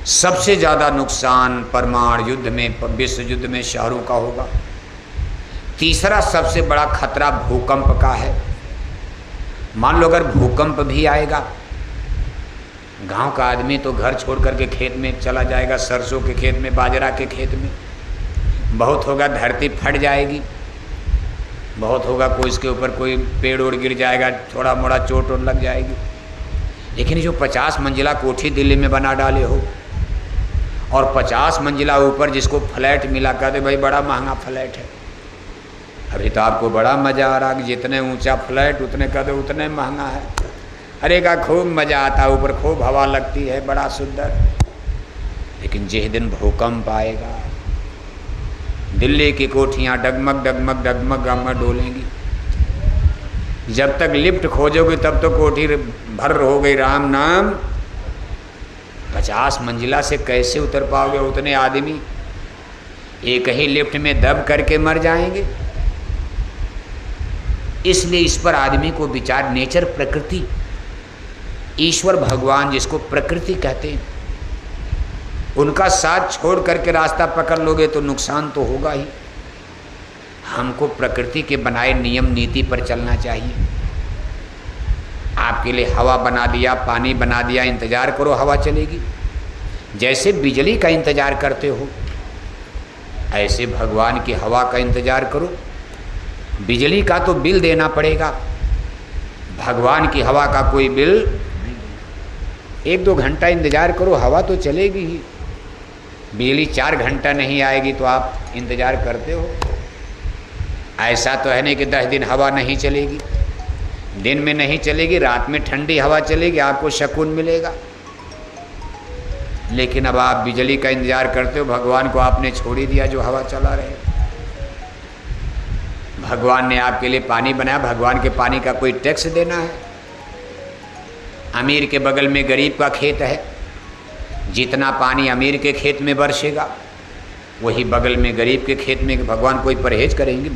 सबसे ज़्यादा नुकसान परमाणु युद्ध में, विश्व युद्ध में शहरों का होगा। तीसरा सबसे बड़ा खतरा भूकंप का है। मान लो अगर भूकंप भी आएगा, गांव का आदमी तो घर छोड़ करके खेत में चला जाएगा, सरसों के खेत में, बाजरा के खेत में। बहुत होगा धरती फट जाएगी, बहुत होगा कोई इसके ऊपर कोई पेड़ ओड़ गिर जाएगा, थोड़ा मोड़ा चोट ओट लग जाएगी। लेकिन जो 50 मंजिला कोठी दिल्ली में बना डाले हो और 50 मंजिला ऊपर जिसको फ्लैट मिला, कहते भाई बड़ा महंगा फ्लैट है। अभी तो आपको बड़ा मज़ा आ रहा कि जितने ऊंचा फ्लैट उतने कहते उतने महंगा है। अरे का खूब मज़ा आता, ऊपर खूब हवा लगती है, बड़ा सुंदर। लेकिन जिस दिन भूकंप आएगा, दिल्ली की कोठियाँ डगमग डगमग डगमग डगमग डोलेंगी। जब तक लिफ्ट खोजोगे तब तो कोठी भर हो गई, राम नाम। 50 मंजिला से कैसे उतर पाओगे? उतने आदमी एक ही लिफ्ट में दब करके मर जाएंगे। इसलिए इस पर आदमी को विचार, नेचर, प्रकृति, ईश्वर भगवान जिसको प्रकृति कहते हैं, उनका साथ छोड़ करके रास्ता पकड़ लोगे तो नुकसान तो होगा ही। हमको प्रकृति के बनाए नियम नीति पर चलना चाहिए। आपके लिए हवा बना दिया, पानी बना दिया, इंतजार करो, हवा चलेगी। जैसे बिजली का इंतजार करते हो, ऐसे भगवान की हवा का इंतजार करो। बिजली का तो बिल देना पड़ेगा, भगवान की हवा का कोई बिल। 1-2 घंटा इंतजार करो, हवा तो चलेगी ही। बिजली 4 घंटा नहीं आएगी तो आप इंतजार करते हो। ऐसा तो है नहीं कि 10 दिन हवा नहीं चलेगी, दिन में नहीं चलेगी, रात में ठंडी हवा चलेगी, आपको सुकून मिलेगा। लेकिन अब आप बिजली का इंतजार करते हो, भगवान को आपने छोड़ ही दिया जो हवा चला रहे। भगवान ने आपके लिए पानी बनाया, भगवान के पानी का कोई टैक्स देना है? अमीर के बगल में गरीब का खेत है, जितना पानी अमीर के खेत में बरसेगा वही बगल में गरीब के खेत में। भगवान कोई परहेज करेंगे?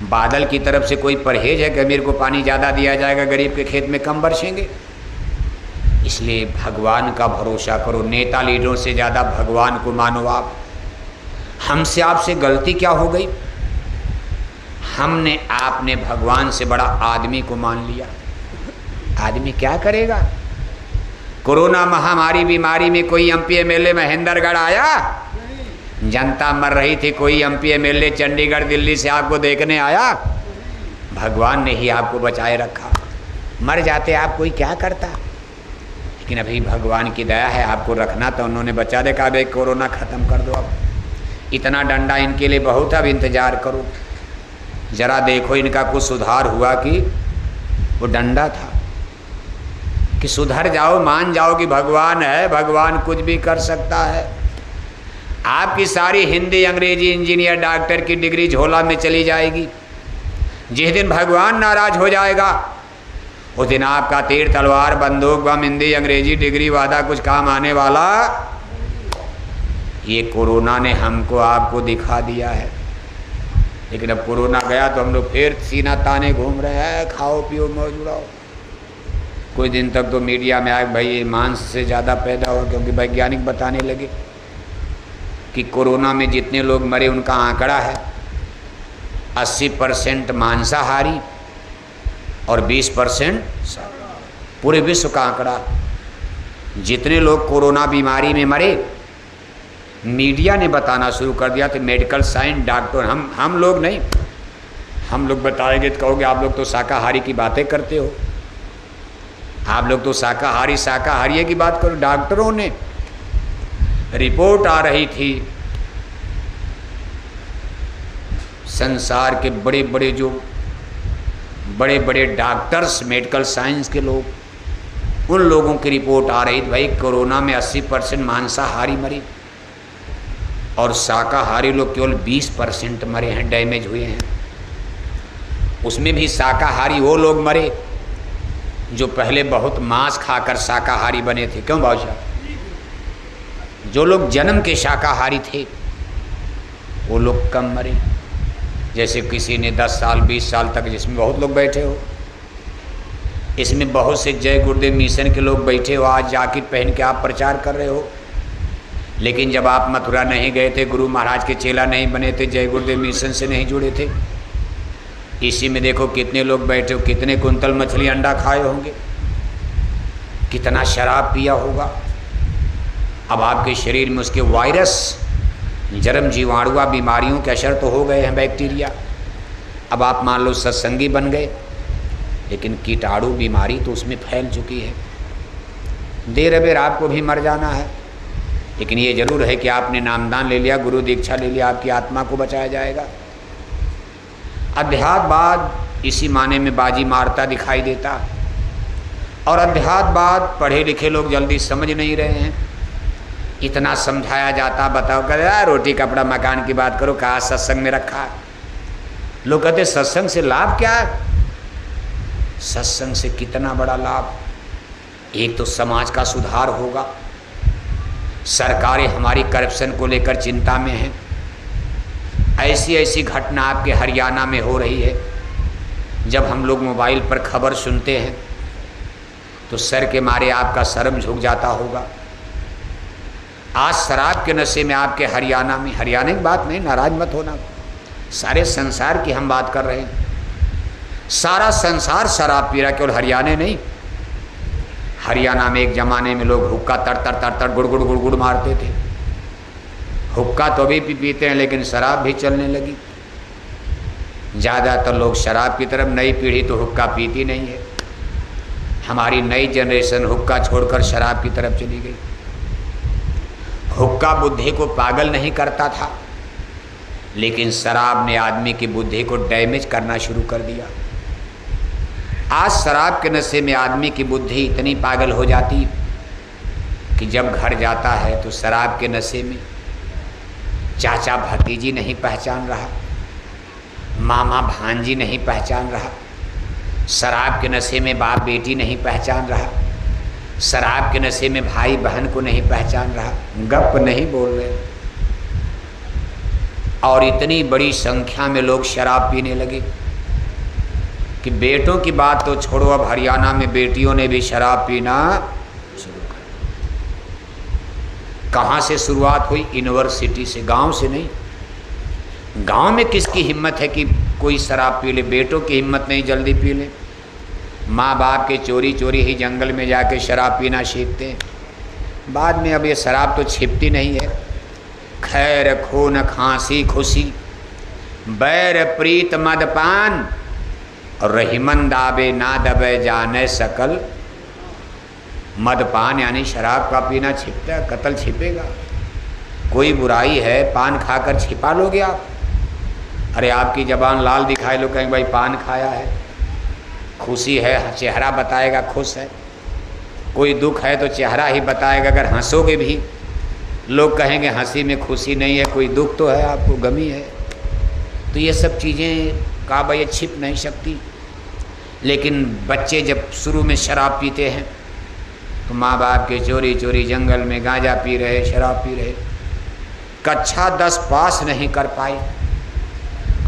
बादल की तरफ से कोई परहेज है कि अमीर को पानी ज़्यादा दिया जाएगा, गरीब के खेत में कम बरसेंगे? इसलिए भगवान का भरोसा करो। नेता लीडरों से ज़्यादा भगवान को मानो आप। हमसे आपसे गलती क्या हो गई? हमने आपने भगवान से बड़ा आदमी को मान लिया। आदमी क्या करेगा? कोरोना महामारी बीमारी में कोई एमपी एमएलए महेंद्रगढ़ आया? जनता मर रही थी, कोई एमपी एमएलए चंडीगढ़ दिल्ली से आपको देखने आया? भगवान ने ही आपको बचाए रखा। मर जाते आप, कोई क्या करता? लेकिन अभी भगवान की दया है, आपको रखना तो उन्होंने बचा दे। कहा भाई कोरोना ख़त्म कर दो, अब इतना डंडा इनके लिए बहुत, अब इंतज़ार करो, ज़रा देखो इनका कुछ सुधार हुआ कि वो डंडा था कि सुधर जाओ, मान जाओ कि भगवान है, भगवान कुछ भी कर सकता है। आपकी सारी हिंदी, अंग्रेजी, इंजीनियर, डॉक्टर की डिग्री झोला में चली जाएगी। जिस दिन भगवान नाराज हो जाएगा उस दिन आपका तीर, तलवार, बंदूक, बम, हिंदी, अंग्रेजी डिग्री वादा कुछ काम आने वाला। ये कोरोना ने हमको आपको दिखा दिया है। लेकिन अब कोरोना गया तो हम लोग फिर सीना ताने घूम रहे हैं, खाओ पियो मौज उड़ाओ। कुछ दिन तक तो मीडिया में आए भाई ये मांस से ज़्यादा पैदा हुआ, क्योंकि वैज्ञानिक बताने लगे कि कोरोना में जितने लोग मरे उनका आंकड़ा है 80% मांसाहारी और 20% पूरे विश्व का आंकड़ा। जितने लोग कोरोना बीमारी में मरे मीडिया ने बताना शुरू कर दिया। तो मेडिकल साइंस, डॉक्टर, हम लोग नहीं, हम लोग बताएंगे तो कहोगे आप लोग तो शाकाहारी की बातें करते हो, आप लोग तो शाकाहारी की बात करो। डॉक्टरों ने रिपोर्ट आ रही थी, संसार के बड़े बड़े जो बड़े बड़े डॉक्टर्स, मेडिकल साइंस के लोग, उन लोगों की रिपोर्ट आ रही थी भाई कोरोना में 80% मांसाहारी मरे और शाकाहारी लोग केवल 20% मरे हैं, डैमेज हुए हैं। उसमें भी शाकाहारी वो लोग मरे जो पहले बहुत मांस खाकर शाकाहारी बने थे। क्यों बादशाह? जो लोग जन्म के शाकाहारी थे वो लोग कम मरे। जैसे किसी ने 10 साल 20 साल तक, जिसमें बहुत लोग बैठे हो, इसमें बहुत से जय गुरुदेव मिशन के लोग बैठे हो, आज जाकिर पहन के आप प्रचार कर रहे हो, लेकिन जब आप मथुरा नहीं गए थे, गुरु महाराज के चेला नहीं बने थे, जय गुरुदेव मिशन से नहीं जुड़े थे, इसी में देखो कितने लोग बैठे हो, कितने कुंतल मछली अंडा खाए होंगे, कितना शराब पिया होगा। अब आपके शरीर में उसके वायरस, जन्म जीवाणुआ बीमारियों के असर तो हो गए हैं, बैक्टीरिया। अब आप मान लो सत्संगी बन गए, लेकिन कीटाणु बीमारी तो उसमें फैल चुकी है। देर अबेर आपको भी मर जाना है, लेकिन ये जरूर है कि आपने नामदान ले लिया, गुरु दीक्षा ले लिया, आपकी आत्मा को बचाया जाएगा। अध्यात्मवाद इसी माने में बाजी मारता दिखाई देता, और अध्यात्मवाद पढ़े लिखे लोग जल्दी समझ नहीं रहे हैं। इतना समझाया जाता, बताओ कर रोटी कपड़ा मकान की बात करो, कहा सत्संग में रखा। लोग कहते सत्संग से लाभ क्या है? सत्संग से कितना बड़ा लाभ। एक तो समाज का सुधार होगा, सरकारें हमारी करप्शन को लेकर चिंता में हैं। ऐसी ऐसी घटना आपके हरियाणा में हो रही है, जब हम लोग मोबाइल पर खबर सुनते हैं तो सर के मारे आपका शर्म झुक जाता होगा। आज शराब के नशे में आपके हरियाणा में, हरियाणा की बात नहीं, नाराज मत होना, सारे संसार की हम बात कर रहे हैं। सारा संसार शराब पी रहा, केवल हरियाणा नहीं। हरियाणा में एक जमाने में लोग हुक्का तर गुड़ गुड़ मारते थे। हुक्का तो अभी भी पीते हैं, लेकिन शराब भी चलने लगी। ज़्यादातर लोग शराब की तरफ, नई पीढ़ी तो हुक्का पीती नहीं है। हमारी नई जनरेशन हुक्का छोड़कर शराब की तरफ चली गई। हुक्का बुद्धि को पागल नहीं करता था, लेकिन शराब ने आदमी की बुद्धि को डैमेज करना शुरू कर दिया। आज शराब के नशे में आदमी की बुद्धि इतनी पागल हो जाती कि जब घर जाता है तो शराब के नशे में चाचा भतीजी नहीं पहचान रहा, मामा भांजी नहीं पहचान रहा, शराब के नशे में बाप बेटी नहीं पहचान रहा, शराब के नशे में भाई बहन को नहीं पहचान रहा। गप नहीं बोल रहे। और इतनी बड़ी संख्या में लोग शराब पीने लगे कि बेटों की बात तो छोड़ो, अब हरियाणा में बेटियों ने भी शराब पीना शुरू कर दिया। कहाँ से शुरुआत हुई? यूनिवर्सिटी से, गांव से नहीं। गांव में किसकी हिम्मत है कि कोई शराब पी ले? बेटों की हिम्मत नहीं जल्दी पी ले। माँ बाप के चोरी चोरी ही जंगल में जाके शराब पीना सीखते हैं। बाद में अब ये शराब तो छिपती नहीं है। खैर खून खांसी खुशी, बैर प्रीत मदपान, और रहीमन दाबे ना दबे जाने सकल। मदपान यानी शराब का पीना छिपता है, कत्ल छिपेगा। कोई बुराई है, पान खाकर छिपा लोगे आप? अरे आपकी जबान लाल दिखाए, लोग कहेंगे भाई पान खाया है। खुशी है, चेहरा बताएगा खुश है। कोई दुख है तो चेहरा ही बताएगा। अगर हंसोगे भी, लोग कहेंगे हंसी में खुशी नहीं है, कोई दुख तो है, आपको गमी है। तो ये सब चीज़ें का भाई छिप नहीं सकती। लेकिन बच्चे जब शुरू में शराब पीते हैं तो माँ बाप के चोरी चोरी जंगल में गांजा पी रहे, शराब पी रहे, कक्षा 10 पास नहीं कर पाए,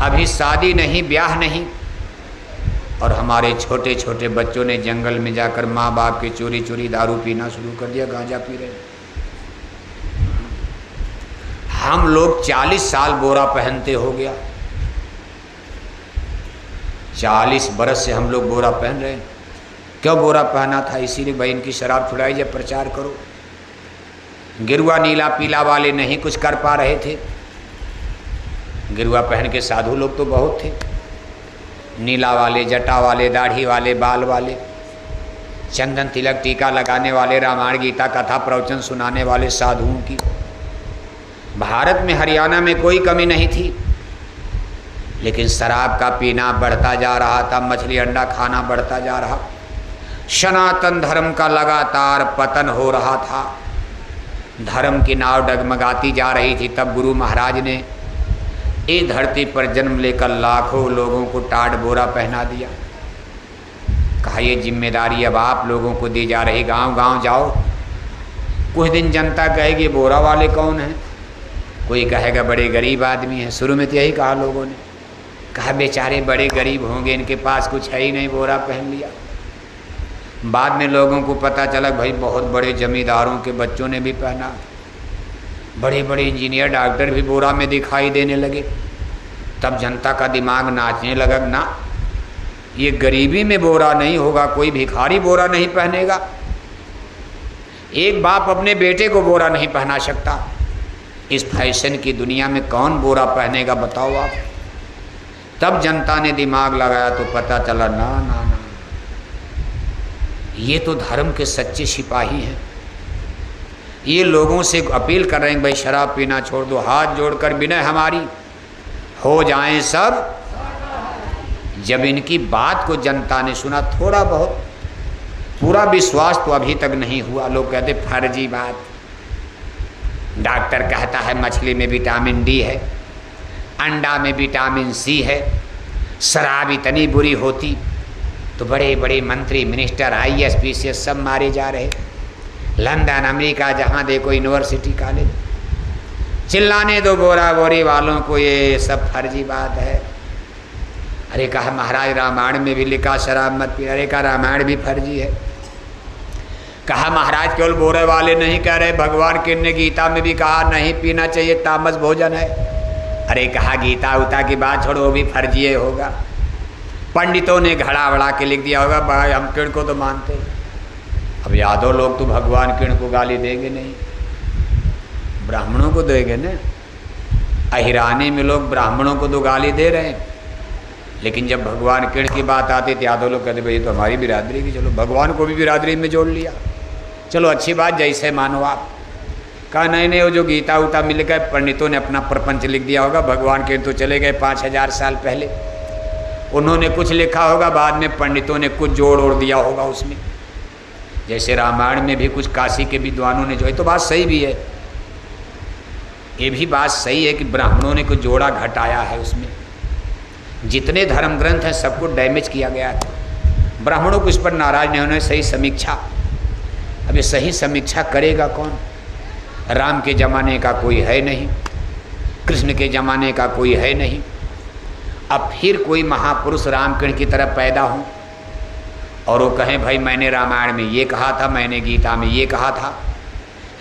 अभी शादी नहीं, ब्याह नहीं, और हमारे छोटे छोटे बच्चों ने जंगल में जाकर माँ बाप के चोरी चोरी दारू पीना शुरू कर दिया, गांजा पी रहे। हम लोग 40 साल बोरा पहनते हो गया। 40 बरस से हम लोग बोरा पहन रहे हैं। क्यों बोरा पहना था? इसीलिए भाई इनकी शराब छुड़ाई, जब प्रचार करो। गिरुआ नीला पीला वाले नहीं कुछ कर पा रहे थे। गिरुआ पहन के साधु लोग तो बहुत थे, नीला वाले, जटा वाले, दाढ़ी वाले, बाल वाले, चंदन तिलक टीका लगाने वाले, रामायण गीता कथा प्रवचन सुनाने वाले साधुओं की भारत में, हरियाणा में कोई कमी नहीं थी। लेकिन शराब का पीना बढ़ता जा रहा था, मछली अंडा खाना बढ़ता जा रहा, सनातन धर्म का लगातार पतन हो रहा था, धर्म की नाव डगमगाती जा रही थी। तब गुरु महाराज ने इस धरती पर जन्म लेकर लाखों लोगों को टाट बोरा पहना दिया। कहा ये जिम्मेदारी अब आप लोगों को दी जा रही। गांव गांव जाओ, कुछ दिन जनता कहेगी बोरा वाले कौन हैं, कोई कहेगा बड़े गरीब आदमी हैं। शुरू में तो यही कहा लोगों ने, कहा बेचारे बड़े गरीब होंगे, इनके पास कुछ है ही नहीं, बोरा पहन लिया। बाद में लोगों को पता चला भाई बहुत बड़े जमींदारों के बच्चों ने भी पहना, बड़े बड़े इंजीनियर डॉक्टर भी बोरा में दिखाई देने लगे। तब जनता का दिमाग नाचने लगा, ना ये गरीबी में बोरा नहीं होगा, कोई भिखारी बोरा नहीं पहनेगा। एक बाप अपने बेटे को बोरा नहीं पहना सकता, इस फैशन की दुनिया में कौन बोरा पहनेगा बताओ आप। तब जनता ने दिमाग लगाया तो पता चला ना ना ना, ये तो धर्म के सच्चे सिपाही हैं। ये लोगों से अपील कर रहे हैं भाई शराब पीना छोड़ दो, हाथ जोड़कर विनय हमारी, हो जाएं सब। जब इनकी बात को जनता ने सुना, थोड़ा बहुत, पूरा विश्वास तो अभी तक नहीं हुआ। लोग कहते फर्जी बात, डॉक्टर कहता है मछली में विटामिन डी है, अंडा में विटामिन सी है, शराब इतनी बुरी होती तो बड़े बड़े मंत्री मिनिस्टर IAS PCS सब मारे जा रहे। लंदन अमेरिका जहाँ देखो यूनिवर्सिटी कॉलेज, चिल्लाने दो बोरा बोरी वालों को, ये सब फर्जी बात है। अरे कहा महाराज रामायण में भी लिखा शराब मत पी, अरे कहा रामायण भी फर्जी है। कहा महाराज केवल बोरे वाले नहीं कह रहे, भगवान कृष्ण ने गीता में भी कहा नहीं पीना चाहिए, तामस भोजन है। अरे कहा गीता उता की बात छोड़ो, वो भी फर्जी होगा। पंडितों ने घड़ा वड़ा के लिख दिया होगा, भाई हम कृष्ण को तो मानते। अब यादव लोग तो भगवान कृष्ण को गाली देंगे नहीं, ब्राह्मणों को देंगे ना। अहिराने में लोग ब्राह्मणों को तो गाली दे रहे हैं, लेकिन जब भगवान कृष्ण की बात आती तो यादव लोग कहते भाई तो हमारी बिरादरी की, चलो भगवान को भी बिरादरी में जोड़ लिया, चलो अच्छी बात, जैसे मानो आप। कहा नहीं नहीं, वो जो गीता उता मिल गए, पंडितों ने अपना प्रपंच लिख दिया होगा, भगवान कृष्ण तो चले गए 5000 साल पहले, उन्होंने कुछ लिखा होगा, बाद में पंडितों ने कुछ जोड़ ओढ़ दिया होगा उसमें। जैसे रामायण में भी कुछ काशी के विद्वानों ने, जो है तो बात सही भी है, ये भी बात सही है कि ब्राह्मणों ने कुछ जोड़ा घटाया है उसमें। जितने धर्म ग्रंथ हैं सबको डैमेज किया गया है। ब्राह्मणों को इस पर नाराज नहीं होने, सही समीक्षा। अब ये सही समीक्षा करेगा कौन? राम के ज़माने का कोई है नहीं, कृष्ण के ज़माने का कोई है नहीं। अब फिर कोई महापुरुष रामकृष्ण की तरह पैदा हों और वो कहें भाई मैंने रामायण में ये कहा था, मैंने गीता में ये कहा था,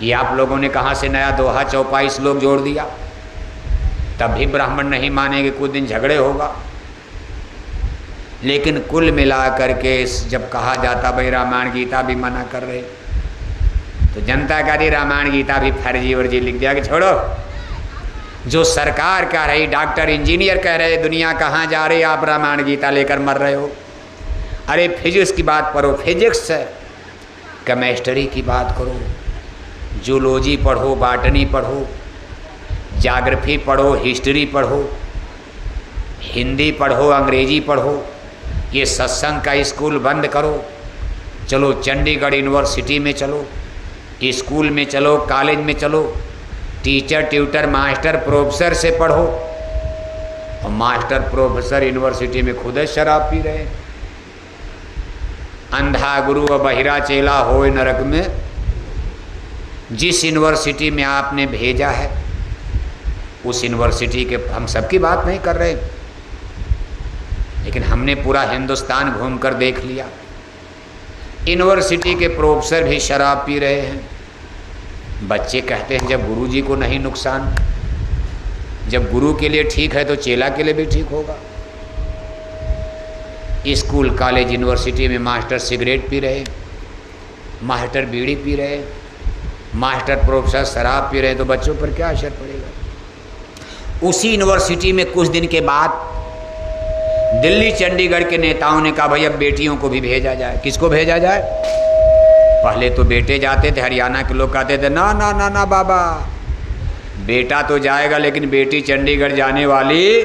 ये आप लोगों ने कहाँ से नया दोहा चौपाई श्लोक जोड़ दिया? तब भी ब्राह्मण नहीं मानेंगे, कुछ दिन झगड़े होगा। लेकिन कुल मिला करके जब कहा जाता भाई रामायण गीता भी मना कर रहे, तो जनता कह रही रामायण गीता भी फर्जी वर्जी लिख दिया कि छोड़ो। जो सरकार कह रही, डॉक्टर इंजीनियर कह रहे दुनिया कहाँ जा रही, आप रामायण गीता लेकर मर रहे हो। अरे फिजिक्स की बात करो, फिजिक्स है, केमिस्ट्री की बात करो, जूलॉजी पढ़ो, बॉटनी पढ़ो, ज्योग्राफी पढ़ो, हिस्ट्री पढ़ो, हिंदी पढ़ो, अंग्रेजी पढ़ो। ये सत्संग का स्कूल बंद करो, चलो चंडीगढ़ यूनिवर्सिटी में चलो, स्कूल में चलो, कॉलेज में चलो, टीचर ट्यूटर मास्टर प्रोफेसर से पढ़ो। और मास्टर प्रोफेसर यूनिवर्सिटी में खुद शराब पी रहे। अंधा गुरु व बहिरा चेला होए नरक में। जिस यूनिवर्सिटी में आपने भेजा है उस यूनिवर्सिटी के, हम सबकी बात नहीं कर रहे, लेकिन हमने पूरा हिंदुस्तान घूमकर देख लिया, यूनिवर्सिटी के प्रोफेसर भी शराब पी रहे हैं। बच्चे कहते हैं जब गुरु जी को नहीं नुकसान, जब गुरु के लिए ठीक है तो चेला के लिए भी ठीक होगा। स्कूल कॉलेज यूनिवर्सिटी में मास्टर सिगरेट पी रहे, मास्टर बीड़ी पी रहे, मास्टर प्रोफेसर शराब पी रहे, तो बच्चों पर क्या असर पड़ेगा? उसी यूनिवर्सिटी में कुछ दिन के बाद दिल्ली चंडीगढ़ के नेताओं ने कहा भाई अब बेटियों को भी भेजा जाए। किसको भेजा जाए? पहले तो बेटे जाते थे, हरियाणा के लोग कहते थे ना ना ना ना बाबा, बेटा तो जाएगा लेकिन बेटी चंडीगढ़ जाने वाली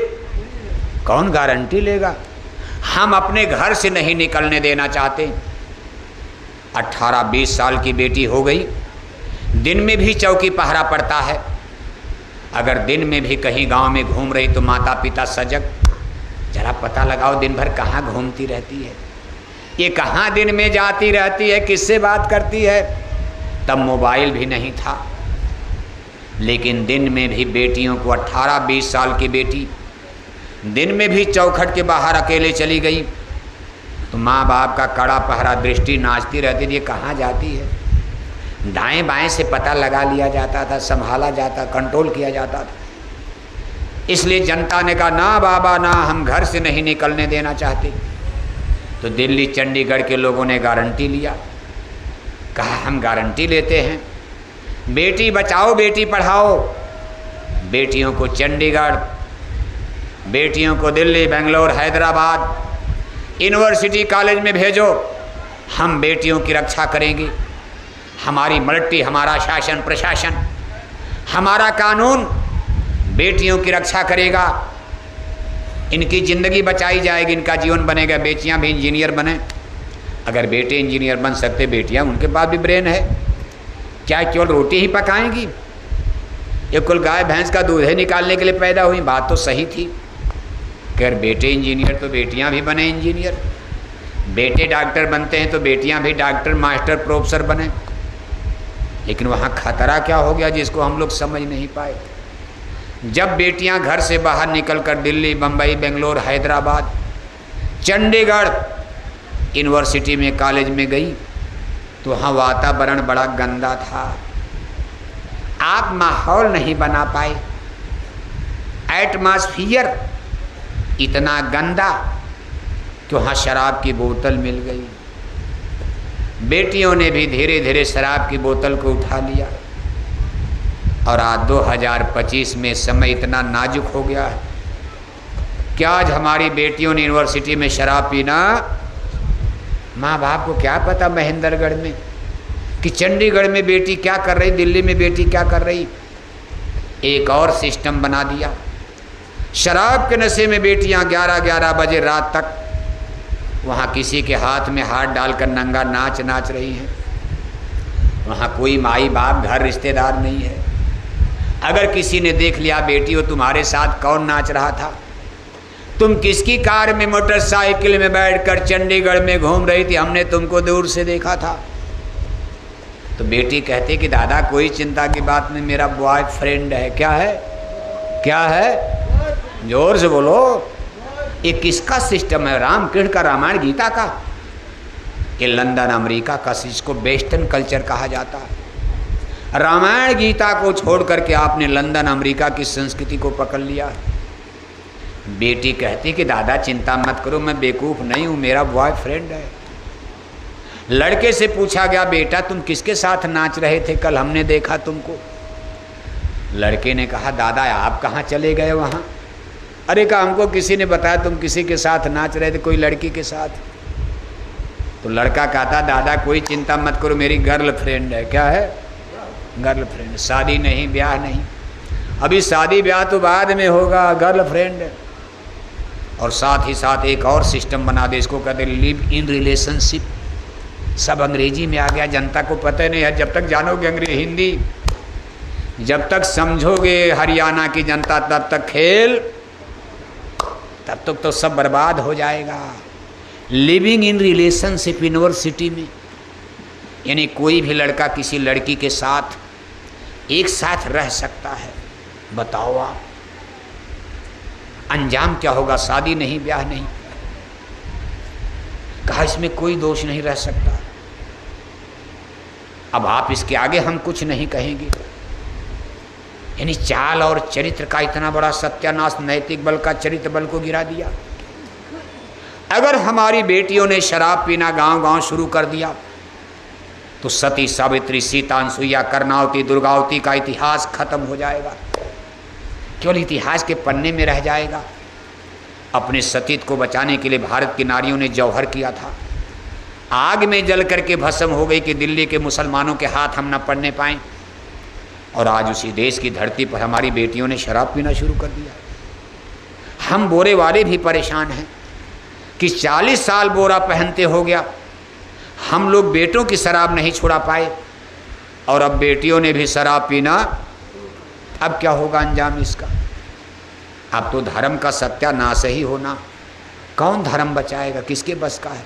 कौन गारंटी लेगा? हम अपने घर से नहीं निकलने देना चाहते। 18-20 साल की बेटी हो गई, दिन में भी चौकी पहरा पड़ता है। अगर दिन में भी कहीं गांव में घूम रही तो माता पिता सजग, जरा पता लगाओ दिन भर कहाँ घूमती रहती है, ये कहाँ दिन में जाती रहती है, किससे बात करती है। तब मोबाइल भी नहीं था, लेकिन दिन में भी बेटियों को, 18-20 साल की बेटी दिन में भी चौखट के बाहर अकेले चली गई, तो माँ बाप का कड़ा पहरा, दृष्टि नाचती रहती थी, ये कहाँ जाती है। दाएं बाएं से पता लगा लिया जाता था, संभाला जाता, कंट्रोल किया जाता था। इसलिए जनता ने कहा ना बाबा ना, हम घर से नहीं निकलने देना चाहते। तो दिल्ली चंडीगढ़ के लोगों ने गारंटी लिया, कहा हम गारंटी लेते हैं, बेटी बचाओ बेटी पढ़ाओ, बेटियों को चंडीगढ़, बेटियों को दिल्ली, बेंगलोर, हैदराबाद यूनिवर्सिटी कॉलेज में भेजो, हम बेटियों की रक्षा करेंगे। हमारी मल्टी, हमारा शासन प्रशासन, हमारा कानून बेटियों की रक्षा करेगा, इनकी ज़िंदगी बचाई जाएगी, इनका जीवन बनेगा, बेटियां भी इंजीनियर बने। अगर बेटे इंजीनियर बन सकते, बेटियां, उनके पास भी ब्रेन है, क्या केवल रोटी ही पकाएंगी? ये कुल गाय भैंस का दूध है निकालने के लिए पैदा हुई। बात तो सही थी, अगर बेटे इंजीनियर तो बेटियां भी बने इंजीनियर, बेटे डॉक्टर बनते हैं तो बेटियां भी डॉक्टर, मास्टर, प्रोफेसर बने। लेकिन वहाँ खतरा क्या हो गया जिसको हम लोग समझ नहीं पाए। जब बेटियां घर से बाहर निकलकर दिल्ली, बम्बई, बेंगलोर, हैदराबाद, चंडीगढ़ यूनिवर्सिटी में, कॉलेज में गई, तो वहाँ वातावरण बड़ा गंदा था। आप माहौल नहीं बना पाए, एटमॉस्फियर इतना गंदा कि वहाँ शराब की बोतल मिल गई। बेटियों ने भी धीरे धीरे शराब की बोतल को उठा लिया। और आज 2025 में समय इतना नाजुक हो गया है कि आज हमारी बेटियों ने यूनिवर्सिटी में शराब पीना, माँ बाप को क्या पता महेंद्रगढ़ में कि चंडीगढ़ में बेटी क्या कर रही, दिल्ली में बेटी क्या कर रही। एक और सिस्टम बना दिया, शराब के नशे में बेटियां 11-11 बजे रात तक वहाँ किसी के हाथ में हाथ डालकर नंगा नाच रही हैं। वहाँ कोई माई बाप, घर, रिश्तेदार नहीं है। अगर किसी ने देख लिया, बेटियों तुम्हारे साथ कौन नाच रहा था, तुम किसकी कार में, मोटरसाइकिल में बैठकर चंडीगढ़ में घूम रही थी, हमने तुमको दूर से देखा था। तो बेटी कहती कि दादा कोई चिंता की बात नहीं, मेरा बॉयफ्रेंड है। क्या है? क्या है? जोर से बोलो। ये किसका सिस्टम है? रामकृष्ण का, रामायण गीता का? ये लंदन अमेरिका का, जिसको वेस्टर्न कल्चर कहा जाता है। रामायण गीता को छोड़ करके आपने लंदन अमेरिका की संस्कृति को पकड़ लिया। बेटी कहती कि दादा चिंता मत करो, मैं बेवकूफ़ नहीं हूँ, मेरा बॉयफ्रेंड है। लड़के से पूछा गया, बेटा तुम किसके साथ नाच रहे थे कल, हमने देखा तुमको। लड़के ने कहा, दादा आप कहाँ चले गए वहाँ? अरे कहा हमको किसी ने बताया तुम किसी के साथ नाच रहे थे, कोई लड़की के साथ। तो लड़का कहता, दादा कोई चिंता मत करो, मेरी गर्लफ्रेंड है। क्या है? गर्लफ्रेंड। शादी नहीं, ब्याह नहीं, अभी शादी ब्याह तो बाद में होगा, गर्लफ्रेंड। और साथ ही साथ एक और सिस्टम बना दे, इसको कहते लिव इन रिलेशनशिप। सब अंग्रेजी में आ गया, जनता को पता नहीं है। जब तक जानोगे अंग्रेजी, हिंदी, जब तक समझोगे हरियाणा की जनता, तब तक खेल, तब तक तो सब बर्बाद हो जाएगा। लिविंग इन रिलेशनशिप यूनिवर्सिटी में, यानी कोई भी लड़का किसी लड़की के साथ एक साथ रह सकता है। बताओ आप अंजाम क्या होगा? शादी नहीं, ब्याह नहीं। कहा इसमें कोई दोष नहीं रह सकता। अब आप इसके आगे हम कुछ नहीं कहेंगे। यानी चाल और चरित्र का इतना बड़ा सत्यानाश, नैतिक बल का, चरित्र बल को गिरा दिया। अगर हमारी बेटियों ने शराब पीना गांव-गांव शुरू कर दिया तो सती, सावित्री, सीता, अनसुईया, कर्णावती, दुर्गावती का इतिहास खत्म हो जाएगा, केवल इतिहास के पन्ने में रह जाएगा। अपने सतीत्व को बचाने के लिए भारत की नारियों ने जौहर किया था, आग में जल करके भस्म हो गई कि दिल्ली के मुसलमानों के हाथ हम न पड़ने पाएं। और आज उसी देश की धरती पर हमारी बेटियों ने शराब पीना शुरू कर दिया। हम बोरे वाले भी परेशान हैं कि 40 साल बोरा पहनते हो गया, हम लोग बेटों की शराब नहीं छुड़ा पाए, और अब बेटियों ने भी शराब पीना। अब क्या होगा अंजाम इसका? अब तो धर्म का सत्यानाश ही होना। कौन धर्म बचाएगा? किसके बस का है?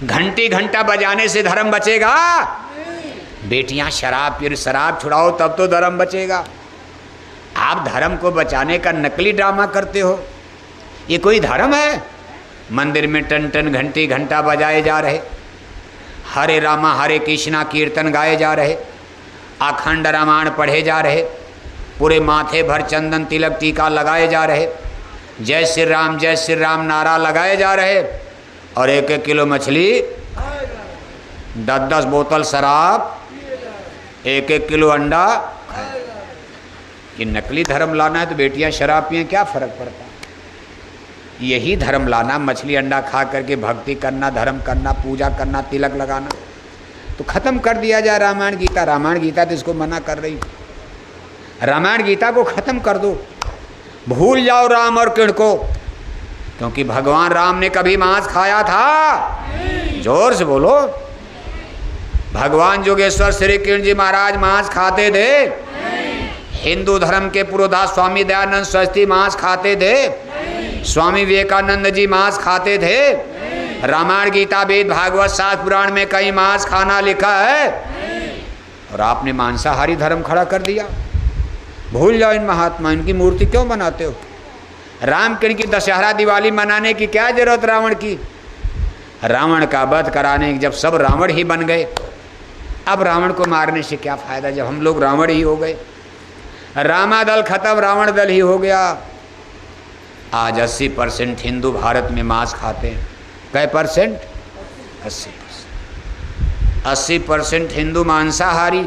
घंटी घंटा बजाने से धर्म बचेगा? बेटियां शराब पी, शराब छुड़ाओ तब तो धर्म बचेगा। आप धर्म को बचाने का नकली ड्रामा करते हो। ये कोई धर्म है? मंदिर में टन टन घंटी घंटा बजाए जा रहे, हरे रामा हरे कृष्णा कीर्तन गाए जा रहे, अखंड रामायण पढ़े जा रहे, पूरे माथे भर चंदन तिलक टीका लगाए जा रहे, जय श्री राम नारा लगाए जा रहे, और 1-1 किलो मछली, 10-10 बोतल शराब, 1-1 किलो अंडा। ये नकली धर्म लाना है तो बेटियां शराब पिए, क्या फर्क पड़ता? यही धर्म लाना, मछली अंडा खा करके भक्ति करना, धर्म करना, पूजा करना, तिलक लगाना, तो खत्म कर दिया जाए रामायण गीता। रामायण गीता तो इसको मना कर रही, रामायण गीता को खत्म कर दो, भूल जाओ राम और कृष्ण को, क्योंकि भगवान राम ने कभी मांस खाया था? जोर से बोलो। भगवान जोगेश्वर श्री कृष्ण जी महाराज मांस खाते थे? हिंदू धर्म के पुरोधा स्वामी दयानंद सरस्वती मांस खाते थे? स्वामी विवेकानंद जी मांस खाते थे? रामायण गीता वेद भागवत शास्त्र पुराण में कहीं मांस खाना लिखा है? और आपने मांसाहारी धर्म खड़ा कर दिया। भूल जाओ इन महात्मा, इनकी मूर्ति क्यों बनाते हो? राम कृष्ण की दशहरा दिवाली मनाने की क्या जरूरत रावण की? रावण का वध कराने जब सब रावण ही बन गए, अब रावण को मारने से क्या फायदा जब हम लोग रावण ही हो गए? रामा दल खत्म, रावण दल ही हो गया। आज 80% हिंदू भारत में मांस खाते हैं। कै परसेंट? 80%। 80% हिंदू मांसाहारी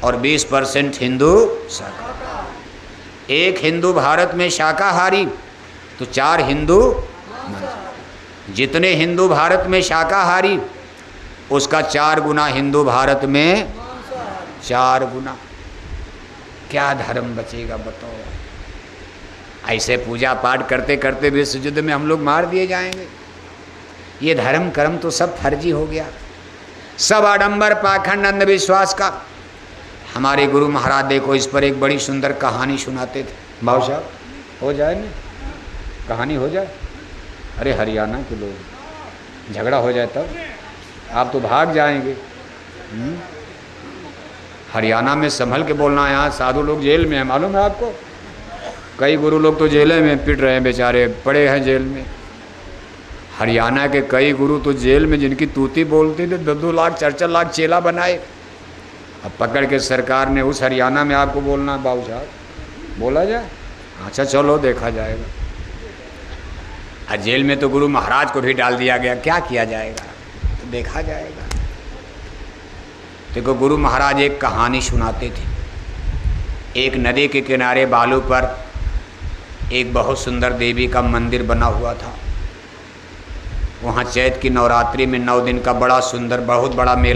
और 20% हिंदू शाकाहारी। एक हिंदू भारत में शाकाहारी तो 4 हिंदू। जितने हिंदू भारत में शाकाहारी उसका 4 गुना हिंदू भारत में 4 गुना। क्या धर्म बचेगा बताओ? ऐसे पूजा पाठ करते करते विश्व युद्ध में हम लोग मार दिए जाएंगे। ये धर्म कर्म तो सब फर्जी हो गया, सब आडंबर पाखंड अंधविश्वास का। हमारे गुरु महाराज देखो इस पर एक बड़ी सुंदर कहानी सुनाते थे। भाव साहब हो जाए ना, कहानी हो जाए। अरे हरियाणा के लोग झगड़ा हो जाए तब आप तो भाग जाएंगे। हरियाणा में संभल के बोलना। यहाँ साधु लोग जेल में है, मालूम है आपको? कई गुरु लोग तो जेल में पिट रहे हैं, बेचारे पड़े हैं जेल में। हरियाणा के कई गुरु तो जेल में, जिनकी तूती बोलती थी 2-2 लाख 4-4 लाख चेला बनाए। अब पकड़ के सरकार ने उस हरियाणा में आपको बोलना बाबू साहब, बोला जाए? अच्छा चलो देखा जाएगा। और जेल में तो गुरु महाराज को भी डाल दिया गया, क्या किया जाएगा? तो देखा जाएगा। देखो गुरु महाराज एक कहानी सुनाते थे। एक नदी के किनारे बालू पर एक बहुत सुंदर देवी का मंदिर बना हुआ था। वहाँ चैत की नवरात्रि में 9 दिन का बड़ा सुंदर बहुत बड़ा मेला